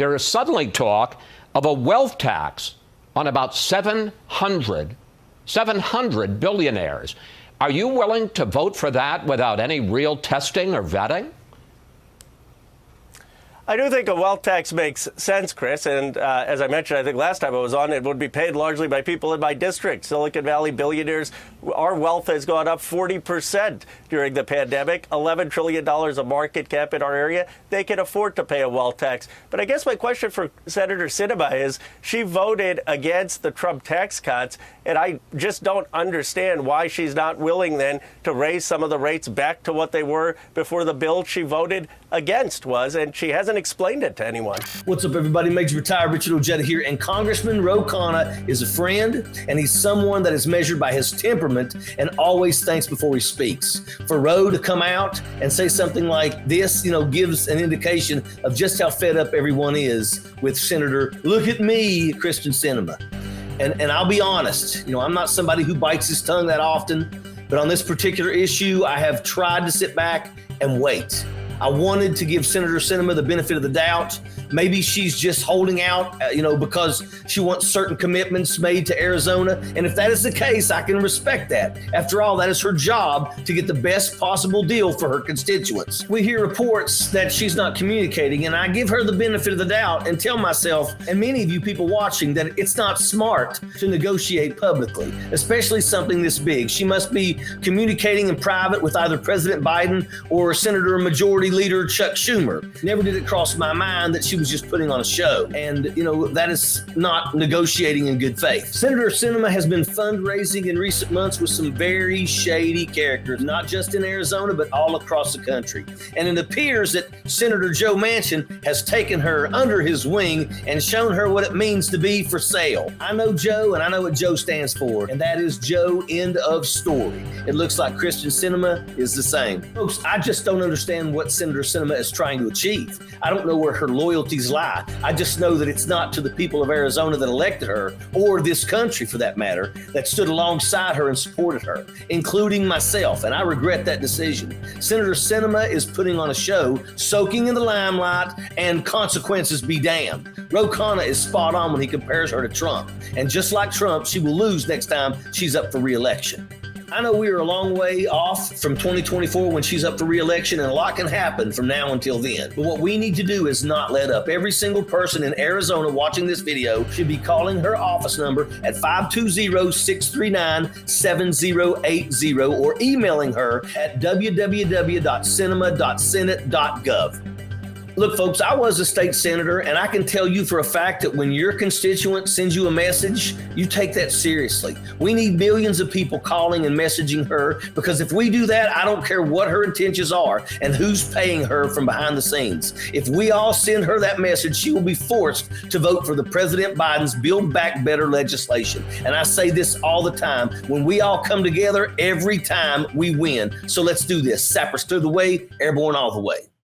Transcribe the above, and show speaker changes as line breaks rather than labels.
there is suddenly talk of a wealth tax on about 700 billionaires. Are you willing to vote for that without any real testing or vetting?
I do think a wealth tax makes sense, Chris. And as I mentioned, I think last time I was on, it would be paid largely by people in my district, Silicon Valley billionaires. Our wealth has gone up 40% during the pandemic, $11 trillion of market cap in our area. They can afford to pay a wealth tax. But I guess my question for Senator Sinema is, she voted against the Trump tax cuts, and I just don't understand why she's not willing then to raise some of the rates back to what they were before the bill she voted against was, and she hasn't explained it to anyone.
What's up, everybody? Major Retired Richard Ojeda here, and Congressman Khanna is a friend, and he's someone that is measured by his temperament and always thinks before he speaks. For Ro to come out and say something like this, gives an indication of just how fed up everyone is with Senator, look at me, Christian Sinema. And I'll be honest, I'm not somebody who bites his tongue that often, but on this particular issue, I have tried to sit back and wait. I wanted to give Senator Sinema the benefit of the doubt. Maybe she's just holding out, because she wants certain commitments made to Arizona. And if that is the case, I can respect that. After all, that is her job to get the best possible deal for her constituents. We hear reports that she's not communicating, and I give her the benefit of the doubt and tell myself, and many of you people watching, that it's not smart to negotiate publicly, especially something this big. She must be communicating in private with either President Biden or Senator Majority Leader Chuck Schumer. Never did it cross my mind that she was just putting on a show. And, that is not negotiating in good faith. Senator Sinema has been fundraising in recent months with some very shady characters, not just in Arizona, but all across the country. And it appears that Senator Joe Manchin has taken her under his wing and shown her what it means to be for sale. I know Joe, and I know what Joe stands for, and that is Joe, end of story. It looks like Christian Sinema is the same. Folks, I just don't understand what Senator Sinema is trying to achieve. I don't know where her loyalties lie. I just know that it's not to the people of Arizona that elected her, or this country for that matter, that stood alongside her and supported her, including myself, and I regret that decision. Senator Sinema is putting on a show, soaking in the limelight, and consequences be damned. Khanna is spot on when he compares her to Trump, and just like Trump, she will lose next time she's up for re-election. I know we are a long way off from 2024 when she's up for re-election, and a lot can happen from now until then. But what we need to do is not let up. Every single person in Arizona watching this video should be calling her office number at 520-639-7080 or emailing her at www.sinema.senate.gov. Look, folks, I was a state senator, and I can tell you for a fact that when your constituent sends you a message, you take that seriously. We need millions of people calling and messaging her, because if we do that, I don't care what her intentions are and who's paying her from behind the scenes. If we all send her that message, she will be forced to vote for the President Biden's Build Back Better legislation. And I say this all the time. When we all come together, every time we win. So let's do this. Sappers through the way, airborne all the way.